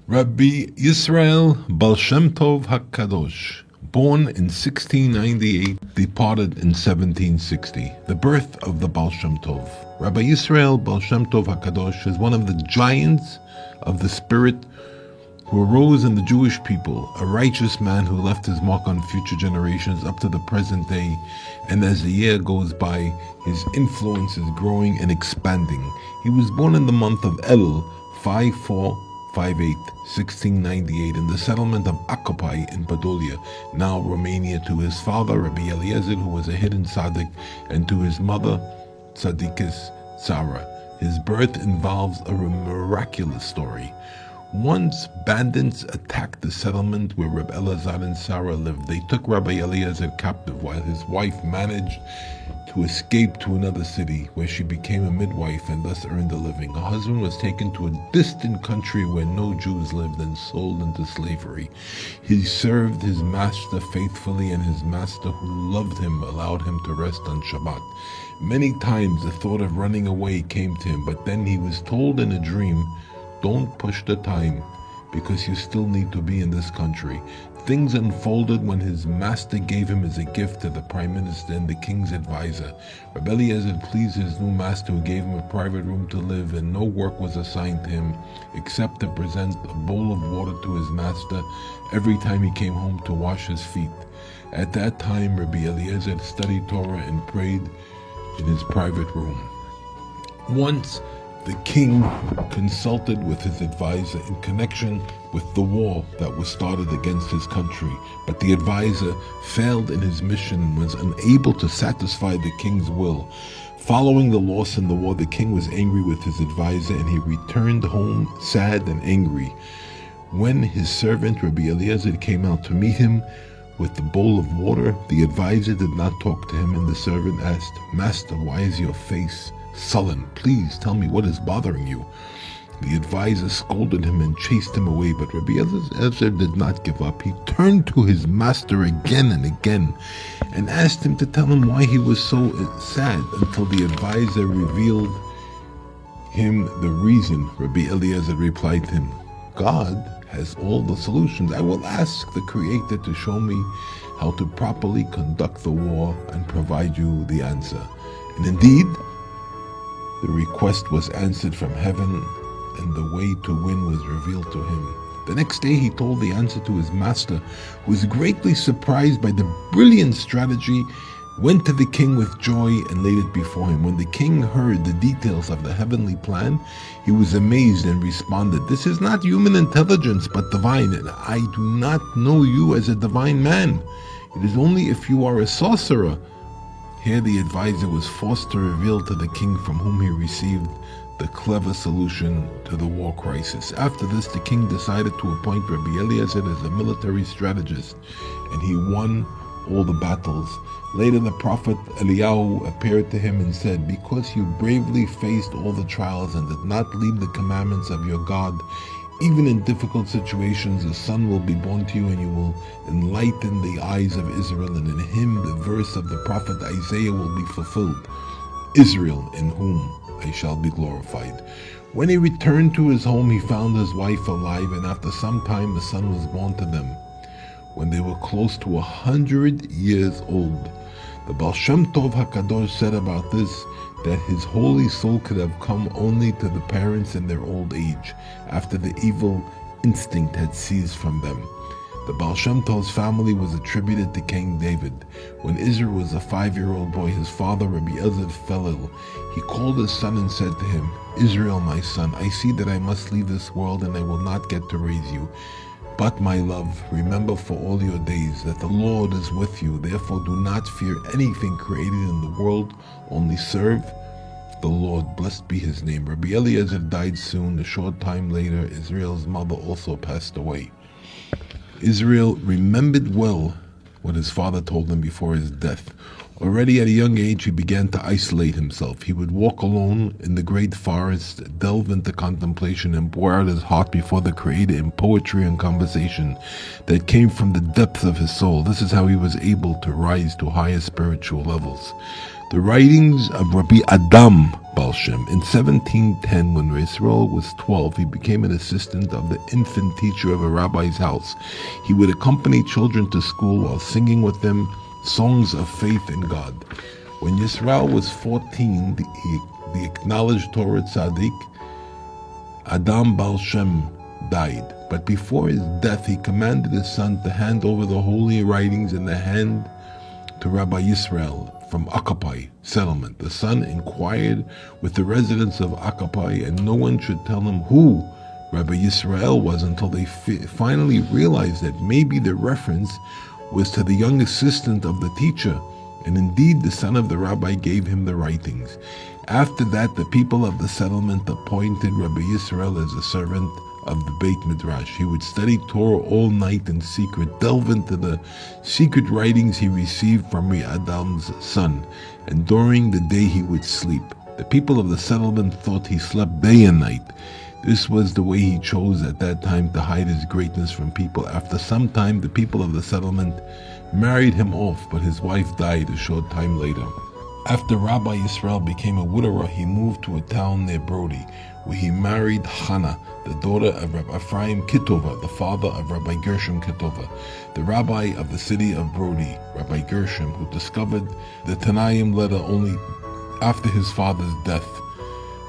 Rabbi Yisrael Baal Shem Tov HaKadosh, born in 1698, departed in 1760. The birth of the Baal Shem Tov. Rabbi Yisrael Baal Shem Tov HaKadosh is one of the giants of the spirit who arose in the Jewish people, a righteous man who left his mark on future generations up to the present day, and as the year goes by, his influence is growing and expanding. He was born in the month of Elul, 1698, in the settlement of Akopai in Podolia, now Romania, to his father Rabbi Eliezer, who was a hidden tzaddik, and to his mother Tzaddikis Sarah. His birth involves a miraculous story. Once bandits attacked the settlement where Rabbi Elazar and Sarah lived. They took Rabbi Eliezer captive while his wife managed to escape to another city where she became a midwife and thus earned a living. Her husband was taken to a distant country where no Jews lived and sold into slavery. He served his master faithfully, and his master, who loved him, allowed him to rest on Shabbat. Many times the thought of running away came to him, but then he was told in a dream, "Don't push the time, because you still need to be in this country." Things unfolded when his master gave him as a gift to the prime minister and the king's advisor. Rabbi Eliezer pleased his new master, who gave him a private room to live, and no work was assigned to him except to present a bowl of water to his master every time he came home to wash his feet. At that time, Rabbi Eliezer studied Torah and prayed in his private room. Once, the king consulted with his advisor in connection with the war that was started against his country, but the advisor failed in his mission and was unable to satisfy the king's will. Following the loss in the war, the king was angry with his advisor, and he returned home sad and angry. When his servant Rabbi Eliezer came out to meet him with the bowl of water, the advisor did not talk to him, and the servant asked, "Master, why is your face sullen? Please tell me what is bothering you." The advisor scolded him and chased him away, but Rabbi Eliezer did not give up. He turned to his master again and again and asked him to tell him why he was so sad, until the advisor revealed him the reason. Rabbi Eliezer replied to him, "God has all the solutions. I will ask the Creator to show me how to properly conduct the war and provide you the answer." And indeed, the request was answered from heaven, and the way to win was revealed to him. The next day he told the answer to his master, who was greatly surprised by the brilliant strategy, went to the king with joy and laid it before him. When the king heard the details of the heavenly plan, he was amazed and responded, "This is not human intelligence, but divine, and I do not know you as a divine man. It is only if you are a sorcerer." Here the advisor was forced to reveal to the king from whom he received the clever solution to the war crisis. After this, the king decided to appoint Rabbi Eliezer as a military strategist, and he won all the battles. Later, the prophet Eliyahu appeared to him and said, "Because you bravely faced all the trials and did not leave the commandments of your God, even in difficult situations, a son will be born to you, and you will enlighten the eyes of Israel, and in him the verse of the prophet Isaiah will be fulfilled. Israel, in whom I shall be glorified." When he returned to his home, he found his wife alive, and after some time a son was born to them. When they were close to 100 years old, the Baal Shem Tov HaKadosh said about this, that his holy soul could have come only to the parents in their old age, after the evil instinct had ceased from them. The Baal Shem Tov's family was attributed to King David. When Israel was a 5-year-old boy, his father Rabbi Eliezer fell ill. He called his son and said to him, "Israel, my son, I see that I must leave this world and I will not get to raise you. But my love, remember for all your days that the Lord is with you. Therefore do not fear anything created in the world, only serve the Lord. Blessed be his name." Rabbi Eliezer died soon. A short time later, Israel's mother also passed away. Israel remembered well what his father told him before his death. Already at a young age, he began to isolate himself. He would walk alone in the great forest, delve into contemplation, and pour out his heart before the Creator in poetry and conversation that came from the depth of his soul. This is how he was able to rise to higher spiritual levels. The writings of Rabbi Adam Baal Shem. In 1710, when Israel was 12, he became an assistant of the infant teacher of a rabbi's house. He would accompany children to school while singing with them songs of faith in God. When Yisrael was 14, the acknowledged Torah tzaddik, Adam Baal Shem, died. But before his death, he commanded his son to hand over the holy writings in the hand to Rabbi Yisrael from Akapai settlement. The son inquired with the residents of Akapai, and no one should tell him who Rabbi Yisrael was until they finally realized that maybe the reference was to the young assistant of the teacher, and indeed the son of the rabbi gave him the writings. After that, the people of the settlement appointed Rabbi Yisrael as a servant of the Beit Midrash. He would study Torah all night in secret, delve into the secret writings he received from Adam's son, and during the day he would sleep. The people of the settlement thought he slept day and night. This was the way he chose at that time to hide his greatness from people. After some time, the people of the settlement married him off, but his wife died a short time later. After Rabbi Yisrael became a widower, he moved to a town near Brody, where he married Hannah, the daughter of Rabbi Ephraim Kitova, the father of Rabbi Gershom Kitova, the rabbi of the city of Brody. Rabbi Gershom, who discovered the Tanaim letter only after his father's death,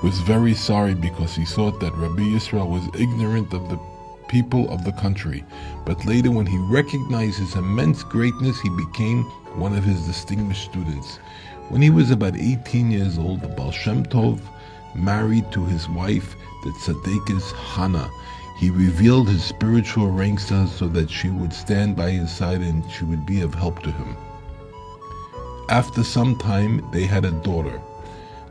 was very sorry because he thought that Rabbi Yisrael was ignorant of the people of the country. But later, when he recognized his immense greatness, he became one of his distinguished students. When he was about 18 years old, the Baal Shem Tov married to his wife, the Tzaddikas Hannah. He revealed his spiritual ranks to her so that she would stand by his side and she would be of help to him. After some time, they had a daughter.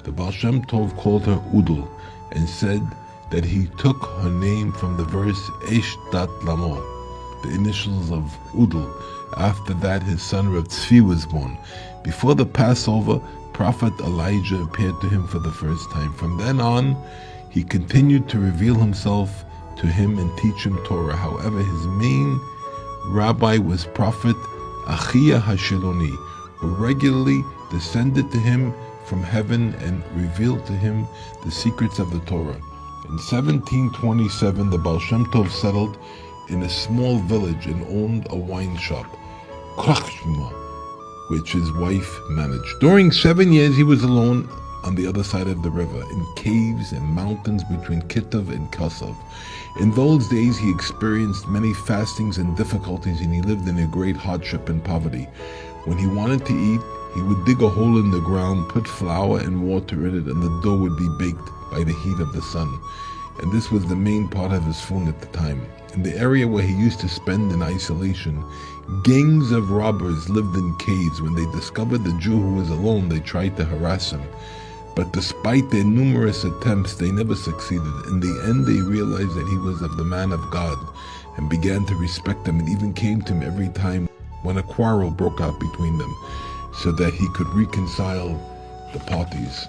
The Baal Shem Tov called her Udal and said that he took her name from the verse Esh Dat Lamo, the initials of Udal. After that, his son Rav Tzvi was born. Before the Passover, Prophet Elijah appeared to him for the first time. From then on, he continued to reveal himself to him and teach him Torah. However, his main rabbi was Prophet Achia Hashiloni, who regularly descended to him from heaven and revealed to him the secrets of the Torah. In 1727, the Baal Shem Tov settled in a small village and owned a wine shop, Krachshma, which his wife managed. During 7 years, he was alone on the other side of the river, in caves and mountains between Kitov and Kosov. In those days, he experienced many fastings and difficulties, and he lived in a great hardship and poverty. When he wanted to eat, he would dig a hole in the ground, put flour and water in it, and the dough would be baked by the heat of the sun. And this was the main part of his food at the time. In the area where he used to spend in isolation, gangs of robbers lived in caves. When they discovered the Jew who was alone, they tried to harass him. But despite their numerous attempts, they never succeeded. In the end, they realized that he was of the man of God and began to respect him, and even came to him every time when a quarrel broke out between them, so that he could reconcile the parties.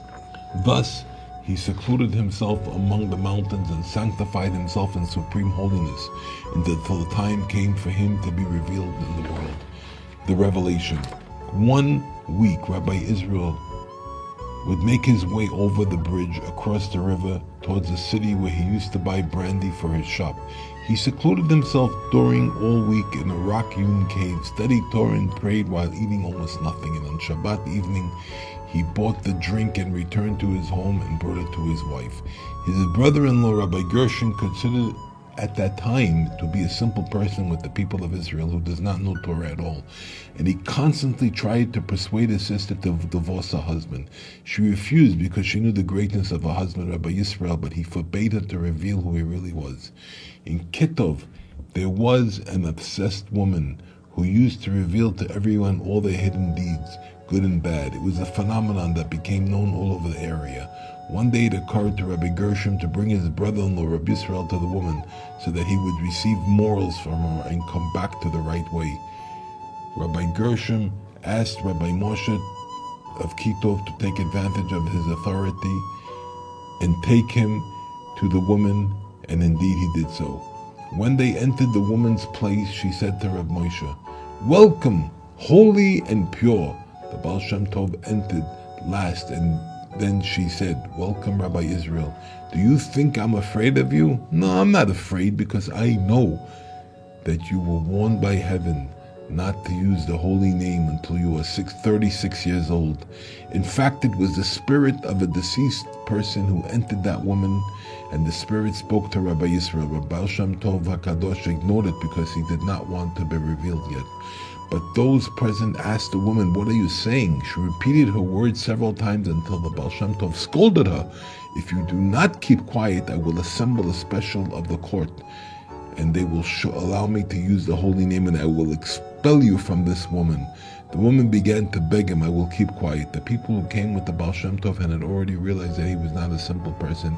Thus, he secluded himself among the mountains and sanctified himself in supreme holiness until the time came for him to be revealed in the world. The revelation. 1 week, Rabbi Israel would make his way over the bridge across the river towards the city where he used to buy brandy for his shop. He secluded himself during all week in a rock-hewn cave, studied Torah and prayed while eating almost nothing. And on Shabbat evening, he bought the drink and returned to his home and brought it to his wife. His brother-in-law, Rabbi Gershom, considered at that time to be a simple person with the people of Israel who does not know Torah at all. And he constantly tried to persuade his sister to divorce her husband. She refused because she knew the greatness of her husband, Rabbi Yisrael, but he forbade her to reveal who he really was. In Kitov, there was an obsessed woman who used to reveal to everyone all their hidden deeds, good and bad. It was a phenomenon that became known all over the area. One day it occurred to Rabbi Gershom to bring his brother-in-law Rabbi Israel to the woman so that he would receive morals from her and come back to the right way. Rabbi Gershom asked Rabbi Moshe of Kitov to take advantage of his authority and take him to the woman, and indeed he did so. When they entered the woman's place, she said to Reb Moshe, "Welcome, holy and pure." The Baal Shem Tov entered last, and then she said, "Welcome, Rabbi Israel. Do you think I'm afraid of you? No, I'm not afraid, because I know that you were warned by heaven not to use the holy name until you were 36 years old. In fact, it was the spirit of a deceased person who entered that woman, and the spirit spoke to Rabbi Israel. Rabbi Baal Shem Tov HaKadosh ignored it because he did not want to be revealed yet. But those present asked the woman, "What are you saying?" She repeated her words several times until the Baal Shem Tov scolded her. "If you do not keep quiet, I will assemble a special of the court, and they will allow me to use the holy name, and I will expel you from this woman." The woman began to beg him, "I will keep quiet." The people who came with the Baal Shem Tov and had already realized that he was not a simple person,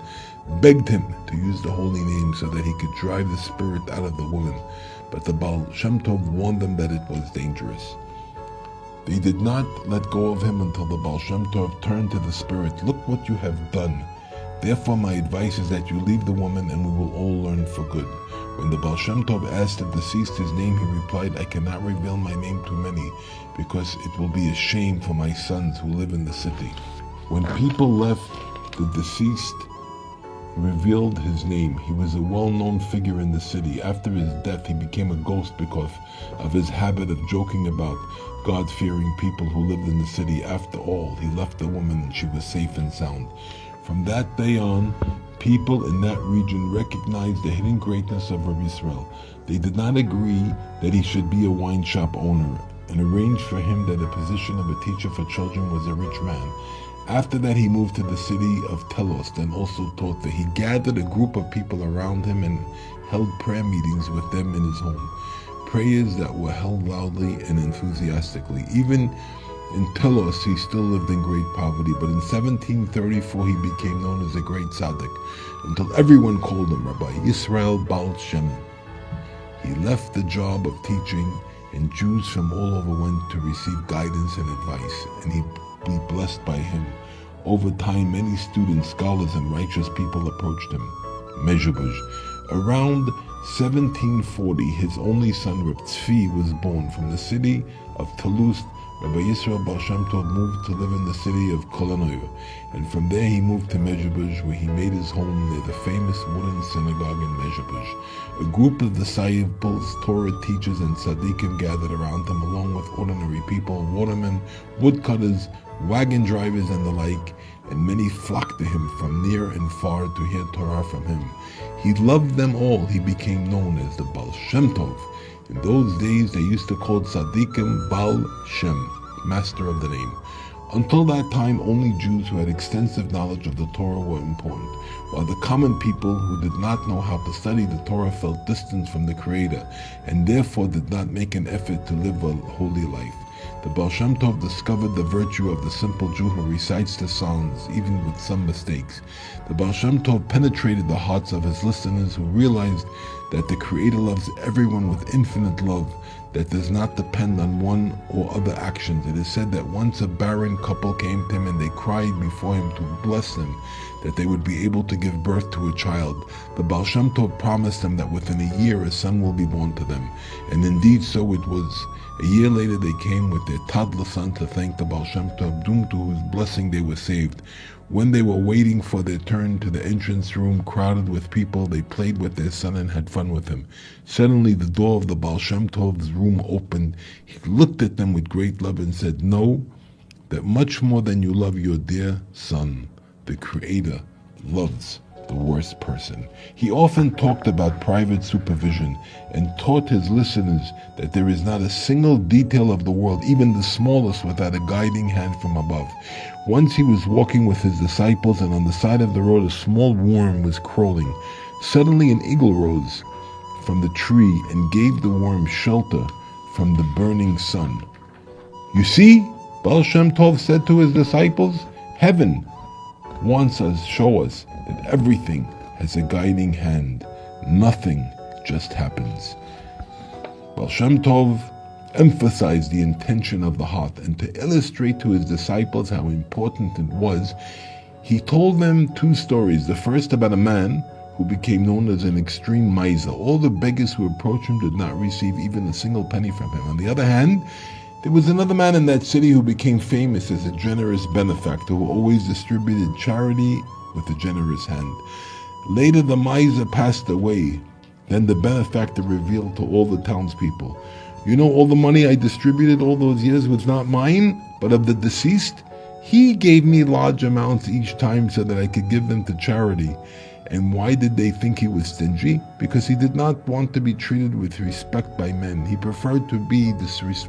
begged him to use the holy name so that he could drive the spirit out of the woman. But the Baal Shem Tov warned them that it was dangerous. They did not let go of him until the Baal Shem Tov turned to the spirit. "Look what you have done. Therefore my advice is that you leave the woman, and we will all learn for good." When the Baal Shem Tov asked the deceased his name, he replied, "I cannot reveal my name to many, because it will be a shame for my sons who live in the city." When people left, the deceased revealed his name. He was a well-known figure in the city. After his death, he became a ghost because of his habit of joking about God-fearing people who lived in the city. After all, he left the woman and she was safe and sound. From that day on, people in that region recognized the hidden greatness of Rabbi Israel. They did not agree that he should be a wine shop owner, and arranged for him that the position of a teacher for children was a rich man. After that, he moved to the city of Telos and also taught there. He gathered a group of people around him and held prayer meetings with them in his home. Prayers that were held loudly and enthusiastically. Even in Telos, he still lived in great poverty, but in 1734 he became known as a great tzaddik, until everyone called him Rabbi Israel Baal Shem. He left the job of teaching, and Jews from all over went to receive guidance and advice, and he be blessed by him. Over time, many students, scholars, and righteous people approached him. Mezhebush. Around 1740, his only son, Reb Tzvi, was born. From the city of Toulouse, Rabbi Yisrael Baal Shem Tov moved to live in the city of Kolanoye, and from there he moved to Mezhebush, where he made his home near the famous wooden synagogue in Mezhebush. A group of disciples, Torah teachers, and tzaddikim gathered around him, along with ordinary people, watermen, woodcutters, wagon drivers, and the like, and many flocked to him from near and far to hear Torah from him. He loved them all. He became known as the Baal Shem Tov. In those days, they used to call tzaddikim Baal Shem, master of the name. Until that time, only Jews who had extensive knowledge of the Torah were important, while the common people who did not know how to study the Torah felt distant from the Creator, and therefore did not make an effort to live a holy life. The Baal Shem Tov discovered the virtue of the simple Jew who recites the Psalms, even with some mistakes. The Baal Shem Tov penetrated the hearts of his listeners, who realized that the Creator loves everyone with infinite love that does not depend on one or other actions. It is said that once a barren couple came to him and they cried before him to bless them, that they would be able to give birth to a child. The Baal Shem Tov promised them that within a year a son will be born to them, and indeed so it was. A year later they came with their toddler son to thank the Baal Shem Tov, doomed to whose blessing they were saved. When they were waiting for their turn to the entrance room crowded with people, they played with their son and had fun with him. Suddenly the door of the Baal Shem Tov's room opened. He looked at them with great love and said, "Know that much more than you love your dear son, the Creator loves the worst person." He often talked about private supervision and taught his listeners that there is not a single detail of the world, even the smallest, without a guiding hand from above. Once he was walking with his disciples, and on the side of the road a small worm was crawling. Suddenly an eagle rose from the tree and gave the worm shelter from the burning sun. "You see," Baal Shem Tov said to his disciples, "heaven wants us, show us that everything has a guiding hand. Nothing just happens." Baal Shem Tov emphasize the intention of the heart, and to illustrate to his disciples how important it was, he told them two stories. The first about a man who became known as an extreme miser. All the beggars who approached him did not receive even a single penny from him. On the other hand, there was another man in that city who became famous as a generous benefactor who always distributed charity with a generous hand. Later, the miser passed away. Then the benefactor revealed to all the townspeople, "You know, all the money I distributed all those years was not mine, but of the deceased. He gave me large amounts each time so that I could give them to charity." And why did they think he was stingy? Because he did not want to be treated with respect by men. He preferred to be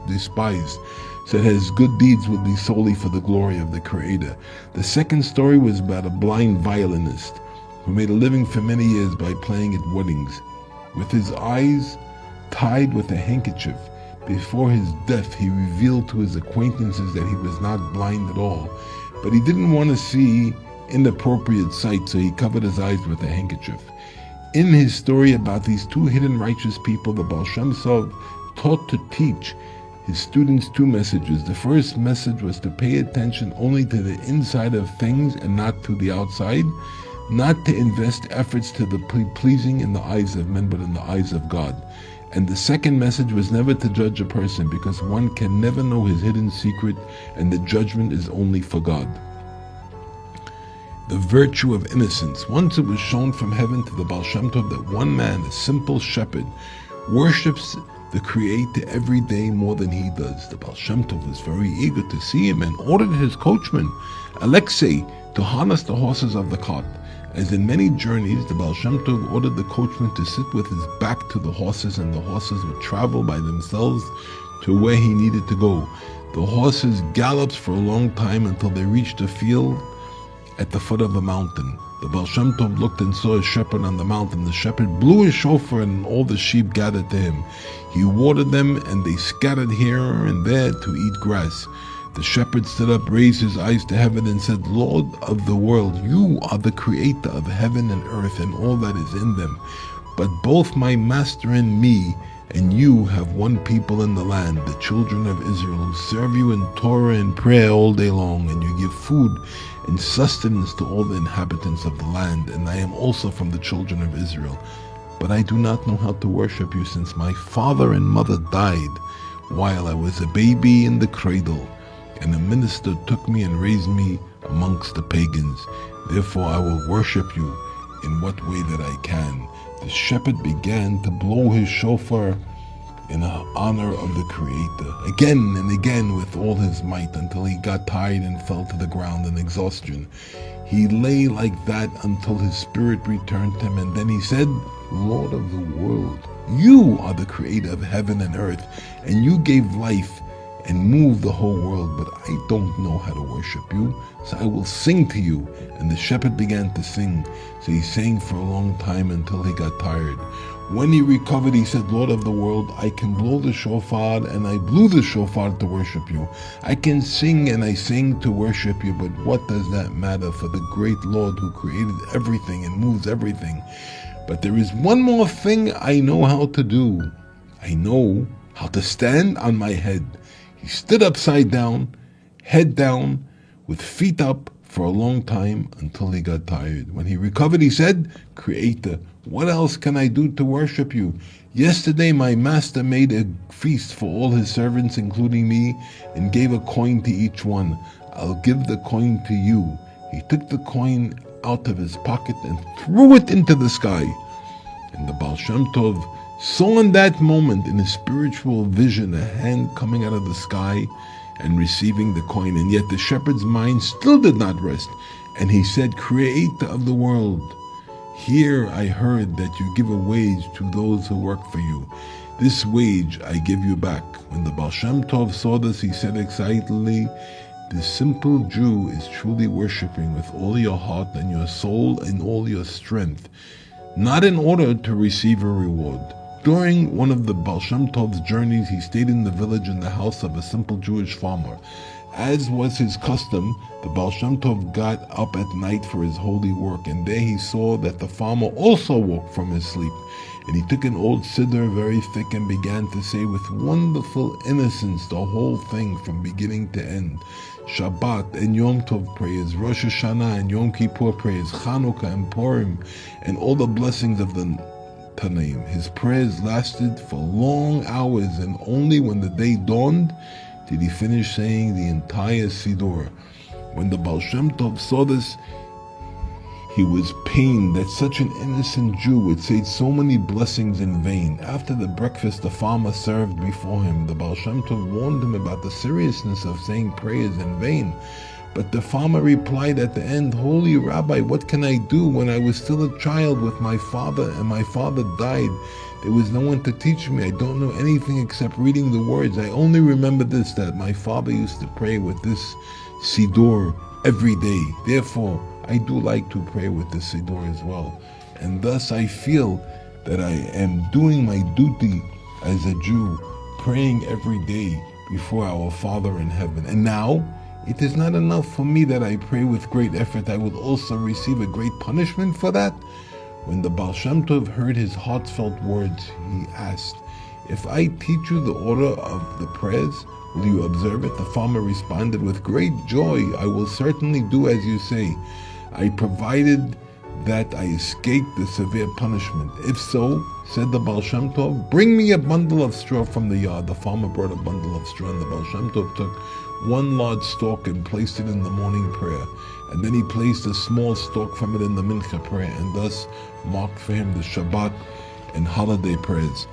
despised, so that his good deeds would be solely for the glory of the Creator. The second story was about a blind violinist who made a living for many years by playing at weddings. With his eyes tied with a handkerchief, before his death he revealed to his acquaintances that he was not blind at all, but he didn't want to see inappropriate sight, so he covered his eyes with a handkerchief. In his story about these two hidden righteous people, the Baal Shem Tov taught to teach his students two messages. The first message was to pay attention only to the inside of things and not to the outside, not to invest efforts to the pleasing in the eyes of men but in the eyes of God. And the second message was never to judge a person, because one can never know his hidden secret, and the judgment is only for God. The virtue of innocence. Once it was shown from heaven to the Baal Shem Tov that one man, a simple shepherd, worships the Creator every day more than he does. The Baal Shem Tov was very eager to see him and ordered his coachman, Alexei, to harness the horses of the cart. As in many journeys, the Baal Shem Tov ordered the coachman to sit with his back to the horses, and the horses would travel by themselves to where he needed to go. The horses galloped for a long time until they reached a field at the foot of a mountain. The Baal Shem Tov looked and saw a shepherd on the mountain. The shepherd blew his shofar and all the sheep gathered to him. He watered them and they scattered here and there to eat grass. The shepherd stood up, raised his eyes to heaven and said, "Lord of the world, you are the creator of heaven and earth and all that is in them. But both my master and me and you have one people in the land, the children of Israel, who serve you in Torah and prayer all day long, and you give food and sustenance to all the inhabitants of the land, and I am also from the children of Israel. But I do not know how to worship you, since my father and mother died while I was a baby in the cradle, and a minister took me and raised me amongst the pagans. Therefore I will worship you in what way that I can." The shepherd began to blow his shofar in honor of the Creator, again and again with all his might, until he got tired and fell to the ground in exhaustion. He lay like that until his spirit returned to him, and then he said, "Lord of the world, you are the creator of heaven and earth, and you gave life and moved the whole world, but I don't know how to worship you, so I will sing to you." And the shepherd began to sing. So he sang for a long time until he got tired. When he recovered, he said, "Lord of the world, I can blow the shofar, and I blew the shofar to worship you. I can sing, and I sing to worship you, but what does that matter for the great Lord who created everything and moves everything? But there is one more thing I know how to do. I know how to stand on my head." He stood upside down, head down, with feet up for a long time until he got tired. When he recovered, he said, "Creator, what else can I do to worship you? Yesterday my master made a feast for all his servants, including me, and gave a coin to each one. I'll give the coin to you." He took the coin out of his pocket and threw it into the sky. And the Baal Shem Tov saw in that moment, in his spiritual vision, a hand coming out of the sky and receiving the coin. And yet the shepherd's mind still did not rest. And he said, "Creator of the world, here I heard that you give a wage to those who work for you. This wage I give you back." When the Baal Shem Tov saw this, he said excitedly, "The simple Jew is truly worshiping with all your heart and your soul and all your strength, not in order to receive a reward." During one of the Baal Shem Tov's journeys, he stayed in the village in the house of a simple Jewish farmer. As was his custom, the Baal Shem Tov got up at night for his holy work, and there he saw that the farmer also woke from his sleep. And he took an old siddur, very thick, and began to say with wonderful innocence the whole thing from beginning to end. Shabbat and Yom Tov prayers, Rosh Hashanah and Yom Kippur prayers, Chanukah and Purim, and all the blessings of the Tanaim. His prayers lasted for long hours, and only when the day dawned did he finish saying the entire Siddur. When the Baal Shem Tov saw this, he was pained that such an innocent Jew would say so many blessings in vain. After the breakfast the farmer served before him, the Baal Shem Tov warned him about the seriousness of saying prayers in vain. But the farmer replied at the end, "Holy Rabbi, what can I do? When I was still a child with my father and my father died, there was no one to teach me. I don't know anything except reading the words. I only remember this, that my father used to pray with this Siddur every day. Therefore, I do like to pray with the Siddur as well. And thus I feel that I am doing my duty as a Jew, praying every day before our Father in heaven. And now, it is not enough for me that I pray with great effort. I will also receive a great punishment for that." When the Baal Shem Tov heard his heartfelt words, he asked, "If I teach you the order of the prayers, will you observe it?" The farmer responded, "With great joy, I will certainly do as you say. I provided that I escape the severe punishment." "If so," said the Baal Shem Tov, "bring me a bundle of straw from the yard." The farmer brought a bundle of straw, and the Baal Shem Tov took one large stalk and placed it in the morning prayer. And then he placed a small stalk from it in the mincha prayer, and thus marked for him the Shabbat and holiday prayers.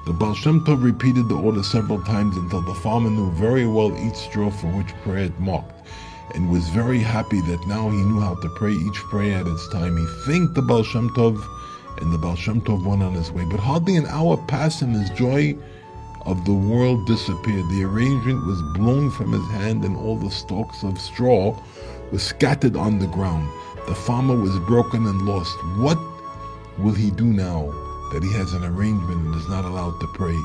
The Baal Shem Tov repeated the order several times until the farmer knew very well each straw for which prayer it marked, and was very happy that now he knew how to pray each prayer at its time. He thanked the Baal Shem Tov, and the Baal Shem Tov went on his way. But hardly an hour passed, and his joy of the world disappeared. The arrangement was blown from his hand, and all the stalks of straw were scattered on the ground. The farmer was broken and lost. What will he do now that he has an arrangement and is not allowed to pray?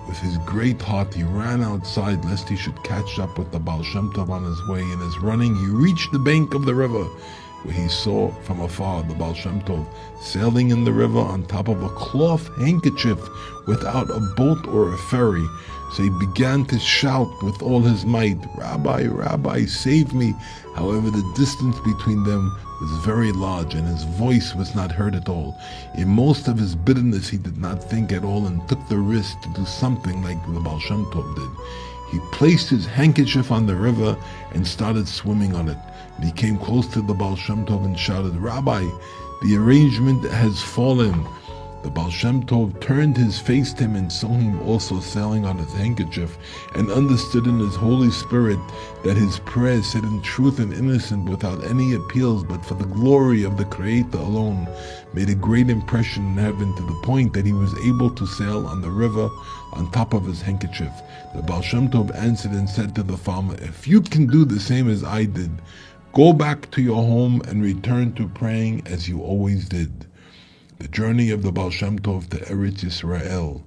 With his great heart, he ran outside lest he should catch up with the Baal Shem Tov on his way. In his running, he reached the bank of the river, where he saw from afar the Baal Shem Tov sailing in the river on top of a cloth handkerchief without a boat or a ferry. So he began to shout with all his might, "Rabbi, Rabbi, save me." However, the distance between them was very large, and his voice was not heard at all. In most of his bitterness, he did not think at all and took the risk to do something like the Baal Shem Tov did. He placed his handkerchief on the river and started swimming on it. And he came close to the Baal Shem Tov and shouted, "Rabbi, the arrangement has fallen." The Baal Shem Tov turned his face to him and saw him also sailing on his handkerchief, and understood in his Holy Spirit that his prayers, said in truth and innocence without any appeals but for the glory of the Creator alone, made a great impression in heaven, to the point that he was able to sail on the river on top of his handkerchief. The Baal Shem Tov answered and said to the farmer, "If you can do the same as I did, go back to your home and return to praying as you always did." The journey of the Baal Shem Tov to Eretz Yisrael.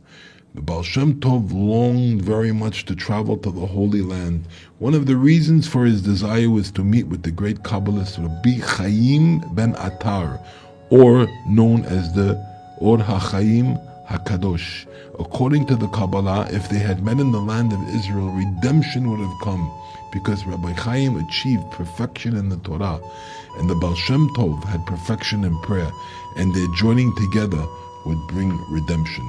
The Baal Shem Tov longed very much to travel to the Holy Land. One of the reasons for his desire was to meet with the great Kabbalist Rabbi Chaim ben Attar, or known as the Or HaChaim HaKadosh. According to the Kabbalah, if they had met in the land of Israel, redemption would have come, because Rabbi Chaim achieved perfection in the Torah, and the Baal Shem Tov had perfection in prayer, and their joining together would bring redemption.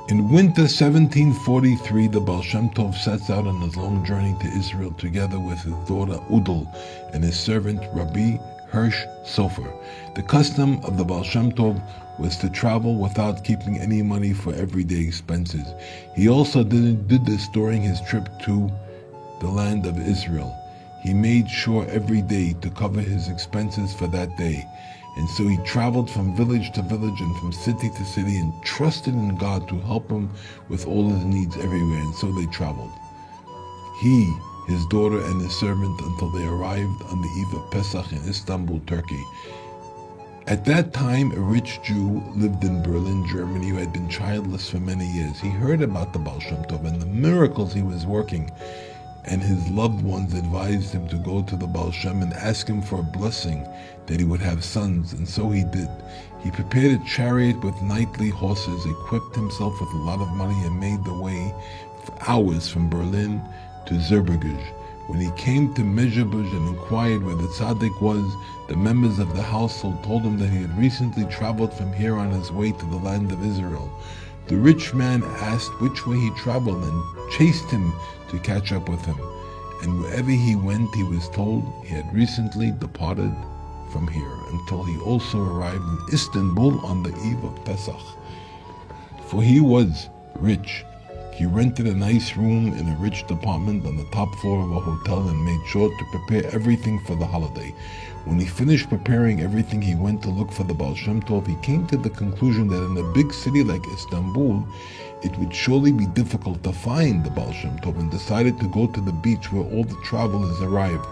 In winter 1743, the Baal Shem Tov sets out on his long journey to Israel together with his daughter Udal and his servant Rabbi Hirsch Sofer. The custom of the Baal Shem Tov was to travel without keeping any money for everyday expenses. He also did this during his trip to the land of Israel. He made sure every day to cover his expenses for that day. And so he traveled from village to village and from city to city and trusted in God to help him with all his needs everywhere. And so they traveled, he, his daughter, and his servant, until they arrived on the eve of Pesach in Istanbul, Turkey. At that time, a rich Jew lived in Berlin, Germany, who had been childless for many years. He heard about the Baal Shem Tov and the miracles he was working, and his loved ones advised him to go to the Baal Shem and ask him for a blessing that he would have sons, and so he did. He prepared a chariot with knightly horses, equipped himself with a lot of money, and made the way for hours from Berlin to Zerberguj. When he came to Mezhebuj and inquired where the tzaddik was, the members of the household told him that he had recently traveled from here on his way to the land of Israel. The rich man asked which way he traveled and chased him to catch up with him. And wherever he went, he was told he had recently departed from here, until he also arrived in Istanbul on the eve of Pesach. For he was rich. He rented a nice room in a rich apartment on the top floor of a hotel and made sure to prepare everything for the holiday. When he finished preparing everything, he went to look for the Baal Shem Tov. He came to the conclusion that in a big city like Istanbul, it would surely be difficult to find the Baal Shem Tov, and decided to go to the beach where all the travelers arrived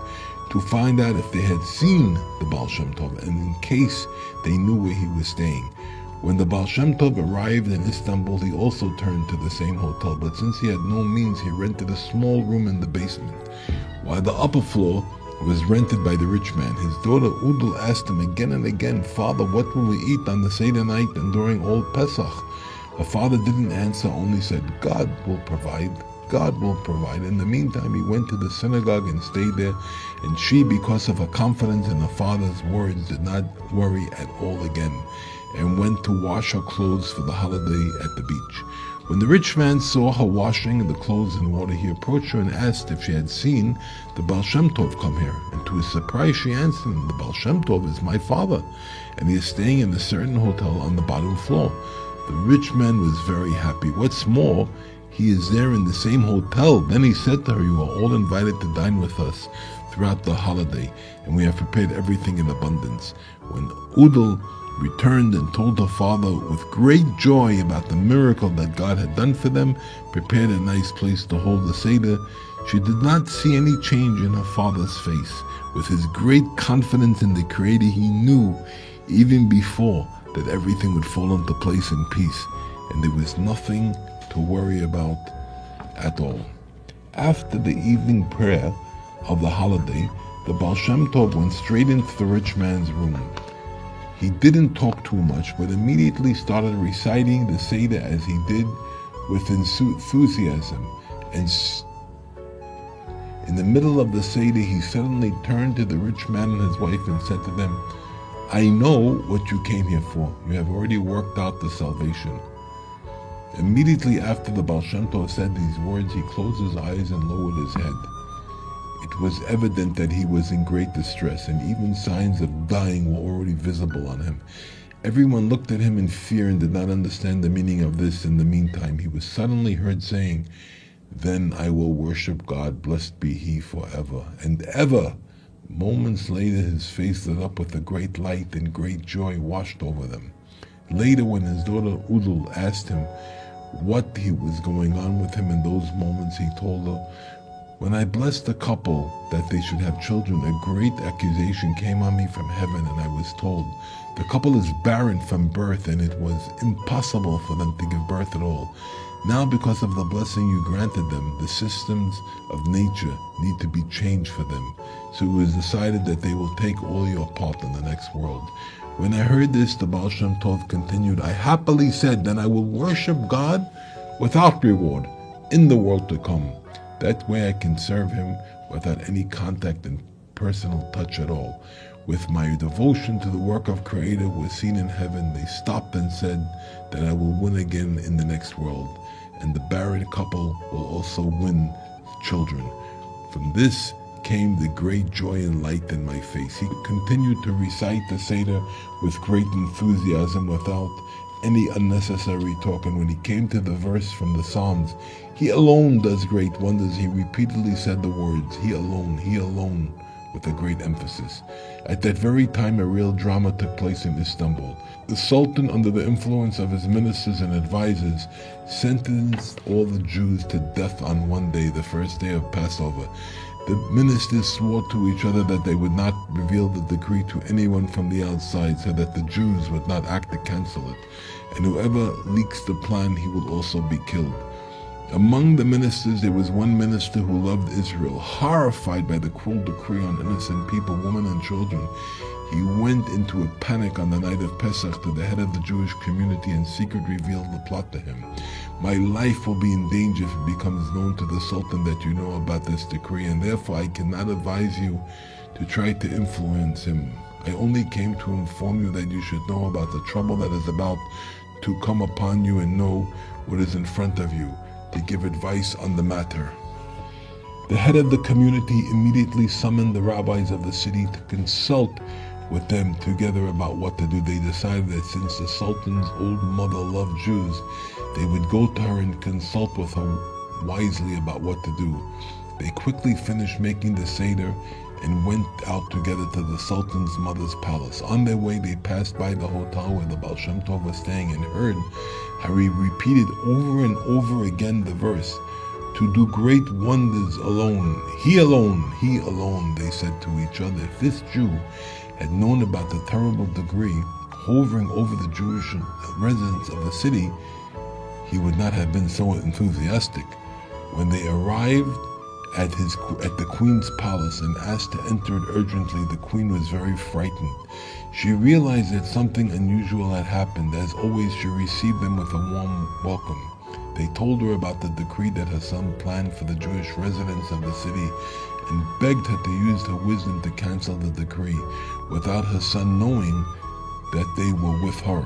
to find out if they had seen the Baal Shem Tov, and in case they knew where he was staying. When the Baal Shem Tov arrived in Istanbul, he also turned to the same hotel, but since he had no means, he rented a small room in the basement, while the upper floor was rented by the rich man. His daughter Udal asked him again and again, "Father, what will we eat on the Seder night and during all Pesach?" Her father didn't answer, only said, "God will provide. God will provide." In the meantime, he went to the synagogue and stayed there, and she, because of her confidence in her father's words, did not worry at all again, and went to wash her clothes for the holiday at the beach. When the rich man saw her washing the clothes in water, he approached her and asked if she had seen the Baal Shem Tov come here. And to his surprise, she answered him, "The Baal Shem Tov is my father, and he is staying in a certain hotel on the bottom floor." The rich man was very happy. What's more, he is there in the same hotel. Then he said to her, "You are all invited to dine with us throughout the holiday, and we have prepared everything in abundance." When Udal returned and told her father with great joy about the miracle that God had done for them, prepared a nice place to hold the Seder, she did not see any change in her father's face. With his great confidence in the Creator, he knew even before that everything would fall into place in peace, and there was nothing to worry about at all. After the evening prayer of the holiday, the Baal Shem Tov went straight into the rich man's room. He didn't talk too much, but immediately started reciting the Seder as he did with enthusiasm. And in the middle of the Seder, he suddenly turned to the rich man and his wife and said to them, "I know what you came here for. You have already worked out the salvation." Immediately after the Baal Shem Tov said these words, he closed his eyes and lowered his head. It was evident that he was in great distress, and even signs of dying were already visible on him. Everyone looked at him in fear and did not understand the meaning of this. In the meantime, he was suddenly heard saying, "Then I will worship God, blessed be He forever and ever." Moments later, his face lit up with a great light, and great joy washed over them. Later, when his daughter Udal asked him what was going on with him in those moments, he told her, "When I blessed the couple that they should have children, a great accusation came on me from heaven, and I was told, the couple is barren from birth, and it was impossible for them to give birth at all. Now, because of the blessing you granted them, the systems of nature need to be changed for them. So it was decided that they will take all your part in the next world." When I heard this, the Baal Shem Tov continued, "I happily said that I will worship God without reward in the world to come. That way I can serve Him without any contact and personal touch at all. With my devotion to the work of Creator was seen in heaven. They stopped and said that I will win again in the next world, and the barren couple will also win children. From this came the great joy and light in my face." He continued to recite the Seder with great enthusiasm without any unnecessary talk, and when he came to the verse from the Psalms, "He alone does great wonders," he repeatedly said the words, He alone, with a great emphasis. At that very time, a real drama took place in Istanbul. The Sultan, under the influence of his ministers and advisors, sentenced all the Jews to death on one day, the first day of Passover. The ministers swore to each other that they would not reveal the decree to anyone from the outside, so that the Jews would not act to cancel it. And whoever leaks the plan, he will also be killed. Among the ministers, there was one minister who loved Israel. Horrified by the cruel decree on innocent people, women and children, he went into a panic on the night of Pesach to the head of the Jewish community and secretly revealed the plot to him. My life will be in danger if it becomes known to the Sultan that you know about this decree, and therefore I cannot advise you to try to influence him. I only came to inform you that you should know about the trouble that is about to come upon you and know what is in front of you, to give advice on the matter. The head of the community immediately summoned the rabbis of the city to consult with them together about what to do. They decided that since the Sultan's old mother loved Jews, they would go to her and consult with her wisely about what to do. They quickly finished making the Seder and went out together to the Sultan's mother's palace. On their way, they passed by the hotel where the Baal Shem Tov was staying and heard how he repeated over and over again the verse, "To do great wonders alone, he alone," they said to each other. If this Jew had known about the terrible decree hovering over the Jewish residents of the city, he would not have been so enthusiastic. When they arrived at the queen's palace and asked to enter it urgently, the queen was very frightened. She realized that something unusual had happened. As always, she received them with a warm welcome. They told her about the decree that her son planned for the Jewish residents of the city and begged her to use her wisdom to cancel the decree without her son knowing that they were with her.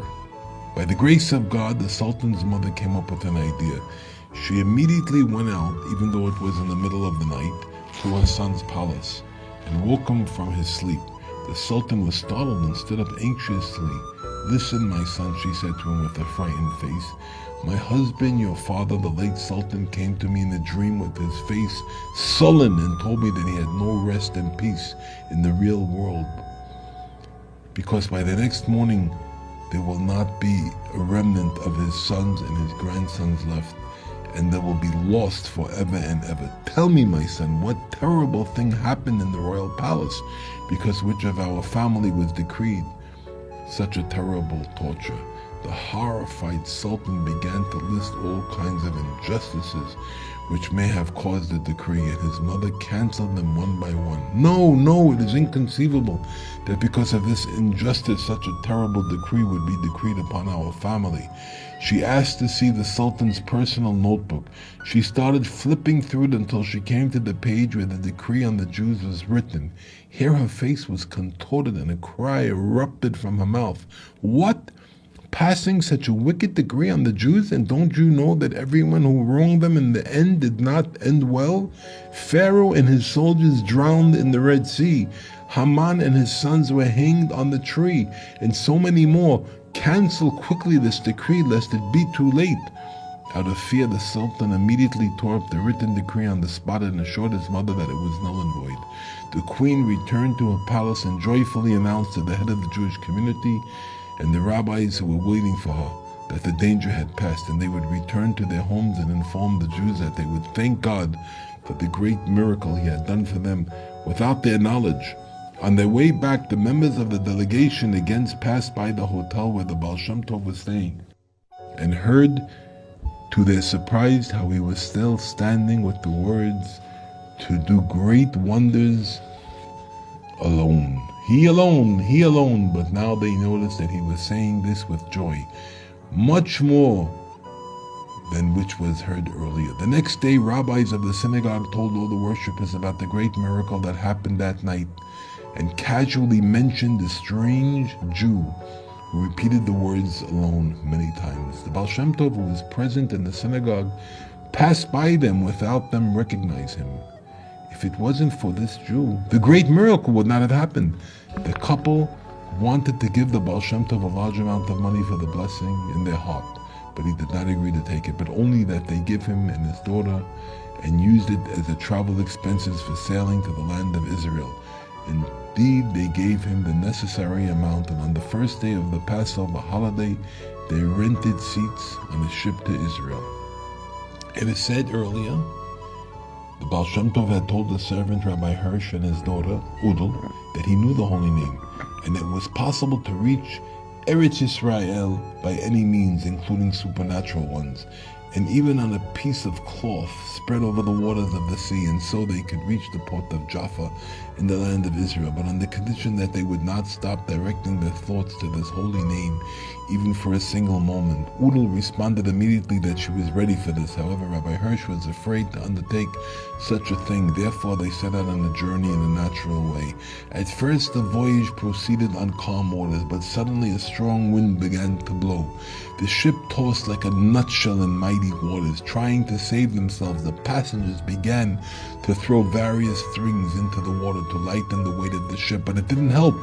By the grace of God, the Sultan's mother came up with an idea. She immediately went out, even though it was in the middle of the night, to her son's palace and woke him from his sleep. The Sultan was startled and stood up anxiously. "Listen, my son," she said to him with a frightened face. "My husband, your father, the late Sultan, came to me in a dream with his face sullen and told me that he had no rest and peace in the real world, because by the next morning there will not be a remnant of his sons and his grandsons left, and they will be lost forever and ever. Tell me, my son, what terrible thing happened in the royal palace, because which of our family was decreed such a terrible torture?" The horrified Sultan began to list all kinds of injustices which may have caused the decree, and his mother canceled them one by one. No, it is inconceivable that because of this injustice such a terrible decree would be decreed upon our family. She asked to see the Sultan's personal notebook. She started flipping through it until she came to the page where the decree on the Jews was written. Here her face was contorted and a cry erupted from her mouth. "What? Passing such a wicked decree on the Jews, and don't you know that everyone who wronged them in the end did not end well? Pharaoh and his soldiers drowned in the Red Sea. Haman and his sons were hanged on the tree, and so many more. Cancel quickly this decree lest it be too late." Out of fear, the Sultan immediately tore up the written decree on the spot and assured his mother that it was null and void. The queen returned to her palace and joyfully announced to the head of the Jewish community and the rabbis who were waiting for her that the danger had passed, and they would return to their homes and inform the Jews that they would thank God for the great miracle he had done for them without their knowledge. On their way back, the members of the delegation again passed by the hotel where the Baal Shem Tov was staying and heard to their surprise how he was still standing with the words, "To do great wonders alone. He alone," but now they noticed that he was saying this with joy, much more than which was heard earlier. The next day, rabbis of the synagogue told all the worshippers about the great miracle that happened that night and casually mentioned the strange Jew who repeated the words "alone" many times. The Baal Shem Tov, who was present in the synagogue, passed by them without them recognize him. If it wasn't for this Jew, the great miracle would not have happened. The couple wanted to give the Baal Shem Tov a large amount of money for the blessing in their heart, but he did not agree to take it, but only that they give him and his daughter and used it as a travel expenses for sailing to the land of Israel. Indeed, they gave him the necessary amount, and on the first day of the Passover holiday, they rented seats on a ship to Israel. It is said earlier, the Baal Shem Tov had told the servant Rabbi Hirsch and his daughter, Udal, that he knew the holy name, and it was possible to reach Eretz Israel by any means, including supernatural ones. and even on a piece of cloth spread over the waters of the sea, and so they could reach the port of Jaffa in the land of Israel, but on the condition that they would not stop directing their thoughts to this holy name, even for a single moment. Udal responded immediately that she was ready for this. However, Rabbi Hirsch was afraid to undertake such a thing. Therefore, they set out on a journey in a natural way. At first, the voyage proceeded on calm waters, but suddenly a strong wind began to blow. The ship tossed like a nutshell in mighty waters. Trying to save themselves, the passengers began to throw various things into the water to lighten the weight of the ship, but it didn't help.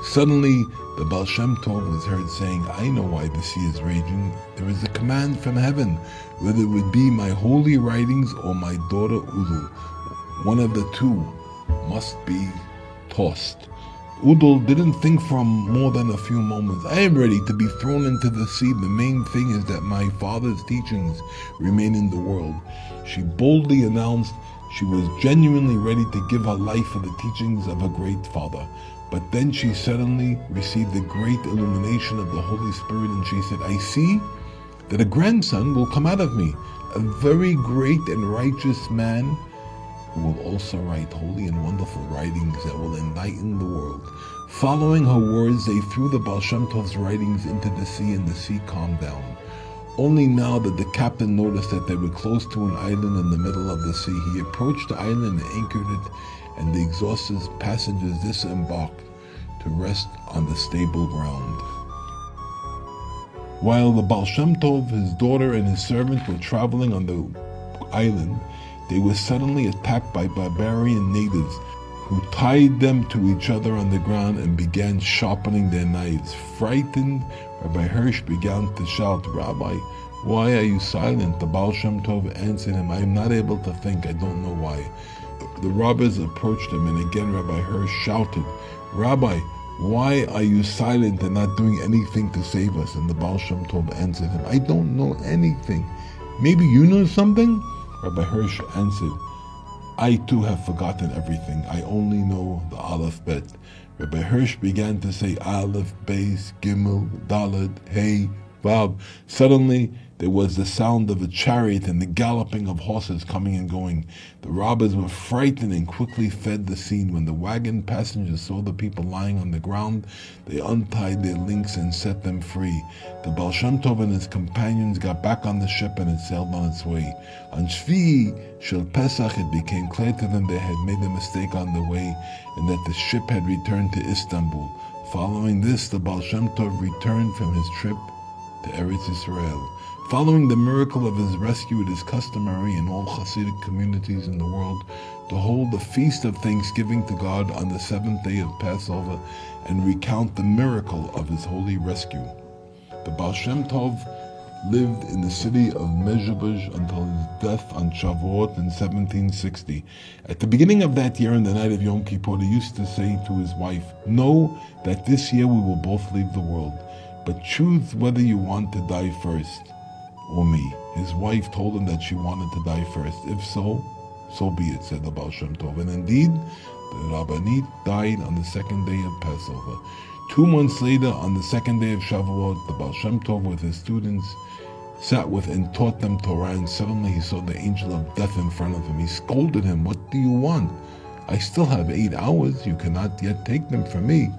Suddenly, the Baal Shem Tov was heard saying, "I know why the sea is raging. There is a command from heaven, whether it would be my holy writings or my daughter Udal. One of the two must be tossed." Udal didn't think for more than a few moments. "I am ready to be thrown into the sea. The main thing is that my father's teachings remain in the world." She boldly announced she was genuinely ready to give her life for the teachings of a great father. But then she suddenly received the great illumination of the Holy Spirit, and she said, "I see that a grandson will come out of me, a very great and righteous man who will also write holy and wonderful writings that will enlighten the world." Following her words, they threw the Baal Shem Tov's writings into the sea, and the sea calmed down. Only now did the captain notice that they were close to an island in the middle of the sea. He approached the island and anchored it, and the exhausted passengers disembarked to rest on the stable ground. While the Baal Shem Tov, his daughter, and his servant were traveling on the island, they were suddenly attacked by barbarian natives who tied them to each other on the ground and began sharpening their knives. Frightened, Rabbi Hirsch began to shout, "Rabbi, why are you silent?" The Baal Shem Tov answered him, "I am not able to think. I don't know why." The robbers approached him, and again Rabbi Hirsch shouted, "Rabbi, why are you silent and not doing anything to save us?" And the Baal Shem Tov answered him, "I don't know anything. Maybe you know something?" Rabbi Hirsch answered, "I too have forgotten everything. I only know the Aleph Bet." Rabbi Hirsch began to say Aleph, Beis, Gimel, Dalet, Hey, Vav. Suddenly, there was the sound of a chariot and the galloping of horses coming and going. The robbers were frightened and quickly fled the scene. When the wagon passengers saw the people lying on the ground, they untied their links and set them free. The Baal Shem Tov and his companions got back on the ship, and it sailed on its way. On Shvi Shel Pesach, it became clear to them they had made a mistake on the way, and that the ship had returned to Istanbul. Following this, the Baal Shem Tov returned from his trip to Eretz Israel. Following the miracle of his rescue, it is customary in all Hasidic communities in the world to hold the feast of thanksgiving to God on the seventh day of Passover and recount the miracle of his holy rescue. The Baal Shem Tov lived in the city of Mezhebush until his death on Shavuot in 1760. At the beginning of that year, on the night of Yom Kippur, he used to say to his wife, "Know that this year we will both leave the world, but choose whether you want to die first or me." His wife told him that she wanted to die first. "If so, so be it," said the Baal Shem Tov. And indeed, the Rabbanit died on the second day of Passover. 2 months later, on the second day of Shavuot, the Baal Shem Tov with his students sat with and taught them Torah, and suddenly he saw the angel of death in front of him. He scolded him, "What do you want? I still have 8 hours. You cannot yet take them from me."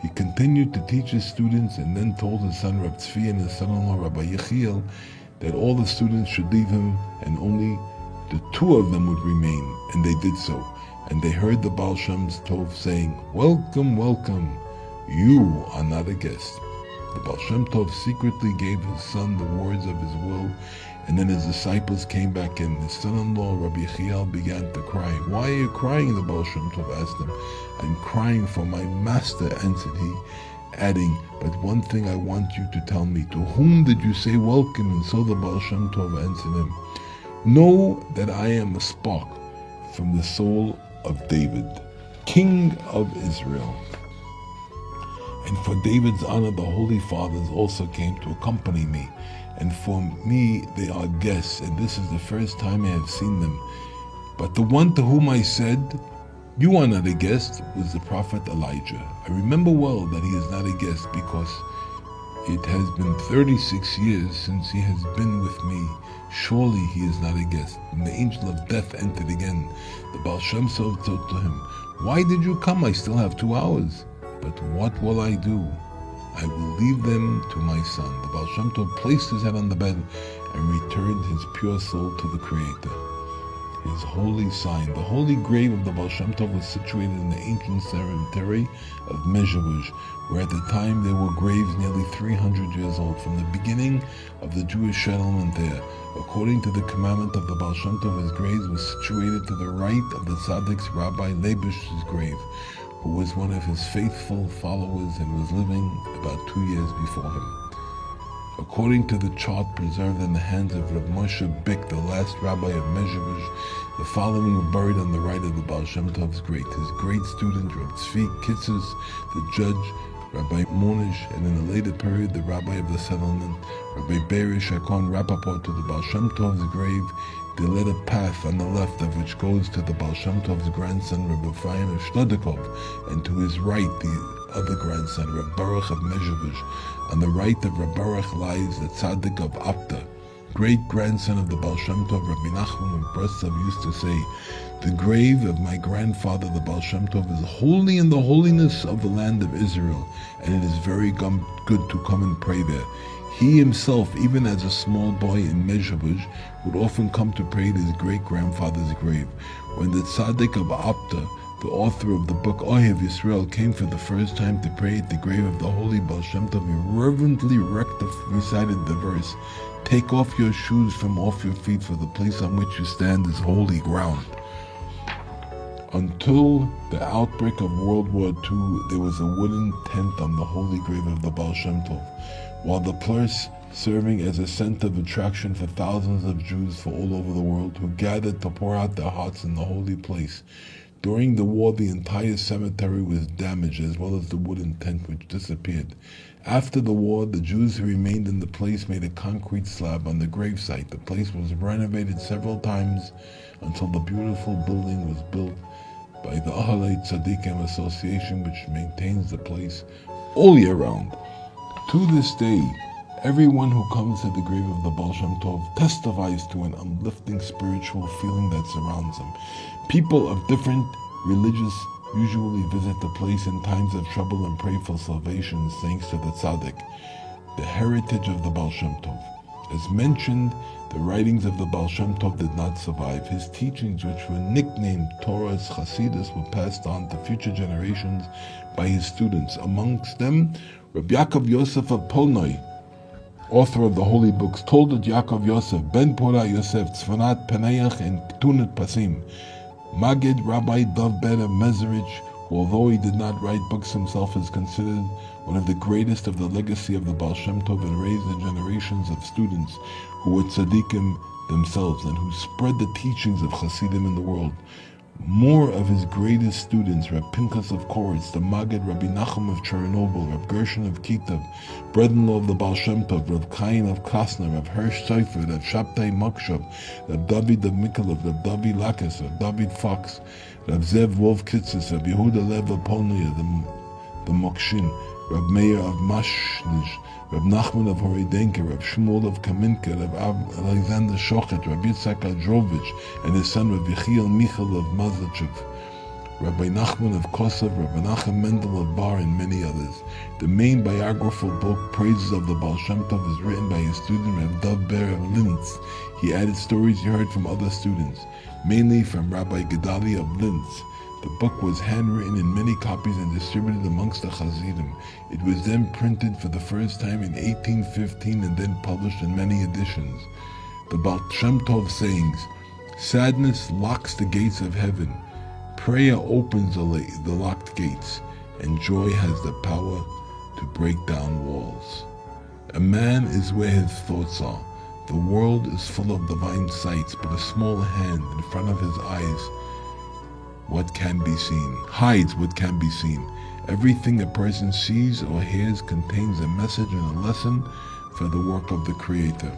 He continued to teach his students, and then told his son Reb Tzvi and his son-in-law Rabbi Yechiel that all the students should leave him and only the 2 of them would remain, and they did so. And they heard the Baal Shem Tov saying, "Welcome, welcome, you are not a guest." The Baal Shem Tov secretly gave his son the words of his will, and then his disciples came back in. His son-in-law Rabbi Yechiel began to cry. "Why are you crying?" the Baal Shem Tov asked him. "I'm crying for my master," answered he, adding, "But one thing I want you to tell me. To whom did you say welcome?" And so the Baal Shem Tov answered him, "Know that I am a spark from the soul of David, King of Israel." And for David's honor, the Holy Fathers also came to accompany me. And for me, they are guests, and this is the first time I have seen them. But the one to whom I said, "You are not a guest," was the prophet Elijah. I remember well that he is not a guest because It has been 36 years since he has been with me. Surely he is not a guest. And the angel of death entered again. The Baal Shem Tov said to him, Why did you come? I still have 2 hours. But what will I do? I will leave them to my son. The Baal Shem Tov placed his head on the bed and returned his pure soul to the Creator. His holy sign. The holy grave of the Baal Shem Tov was situated in the ancient cemetery of Mezhevush, where at the time there were graves nearly 300 years old, from the beginning of the Jewish settlement there. According to the commandment of the Baal Shem Tov, his grave was situated to the right of the Tzaddik's Rabbi Leibish's grave, who was one of his faithful followers and was living about 2 years before him. According to the chart preserved in the hands of Rav Moshe Bick, the last rabbi of Mezhevush, the following were buried on the right of the Baal Shem Tov's grave: his great student Rav Tzvi Kitzes, the judge Rabbi Monish, and in a later period the rabbi of the settlement, Rabbi Be'er Shakon Rappaport. To the Baal Shem Tov's grave they led a path on the left of which goes to the Baal Shem Tov's grandson Rabbi Ephraim of Shlodikov, and to his right the other grandson, Rabbi Baruch of Mezhevush. On the right of Rabbi Baruch lies the Tzaddik of Apta, great-grandson of the Baal Shem Tov. Rabbi Nachman of Breslov used to say, The grave of my grandfather, the Baal Shem Tov, is holy in the holiness of the land of Israel, and it is very good to come and pray there. He himself, even as a small boy in Mezhevush, would often come to pray at his great-grandfather's grave. When the Tzaddik of Apta, the author of the book Ohev Yisrael, came for the first time to pray at the grave of the holy Baal Shem Tov, he reverently recited the verse, Take off your shoes from off your feet, for the place on which you stand is holy ground. Until the outbreak of World War II, there was a wooden tent on the holy grave of the Baal Shem Tov, while the place serving as a center of attraction for thousands of Jews from all over the world who gathered to pour out their hearts in the holy place. During the war, the entire cemetery was damaged, as well as the wooden tent, which disappeared. After the war, the Jews who remained in the place made a concrete slab on the gravesite. The place was renovated several times until the beautiful building was built by the Ahalei Tzadikim Association, which maintains the place all year round. To this day, everyone who comes to the grave of the Baal Shem Tov testifies to an uplifting spiritual feeling that surrounds him. People of different religions usually visit the place in times of trouble and pray for salvation thanks to the Tzaddik, the heritage of the Baal Shem Tov. As mentioned, the writings of the Baal Shem Tov did not survive. His teachings, which were nicknamed Torah's Hasidism, were passed on to future generations by his students. Amongst them, Rabbi Yaakov Yosef of Polnoi, author of the holy books Toldat Yaakov Yosef, Ben Pora Yosef, Tzvanat Penayach, and Ketunat Pasim. Magid Rabbi Dov Ben of Mezerich, who, although he did not write books himself, is considered one of the greatest of the legacy of the Baal Shem Tov, and raised the generations of students who were tzaddikim themselves and who spread the teachings of Hasidim in the world. More of his greatest students, Reb Pinchas of Koritz, the Maggid Rabbi Nachman of Chernobyl, Reb Gershon of Kitav, brother-in-law of the Baal Shem Tov, Reb Kain of Krasner, Reb Hirsch Seifert, Reb Shabtai Mokshav, Reb David of Mikolov, Reb David Lakis, Reb David Fox, Reb Zev Wolf Kitzis, Reb Yehuda Lev of Polnia, the Mokshin, Reb Meir of Mashnij, Reb Nachman of Horidenke, Reb Shmuel of Kaminka, Reb Alexander Shochet, Reb Yitzhak Adrovich, and his son Reb Yechiel Michal of Mazlachev, Rabbi Nachman of Kosov, Rabbi Nachman Mendel of Bar, and many others. The main biographical book, Praises of the Baal Shem Tov, is written by his student Reb Dov Ber of Linz. He added stories he heard from other students, mainly from Rabbi Gedalia of Linz. The book was handwritten in many copies and distributed amongst the Hasidim. It was then printed for the first time in 1815 and then published in many editions. The Baal Shem Tov sayings: sadness locks the gates of heaven, prayer opens the locked gates, and joy has the power to break down walls. A man is where his thoughts are. The world is full of divine sights, but a small hand in front of his eyes hides what can be seen. Everything a person sees or hears contains a message and a lesson for the work of the Creator.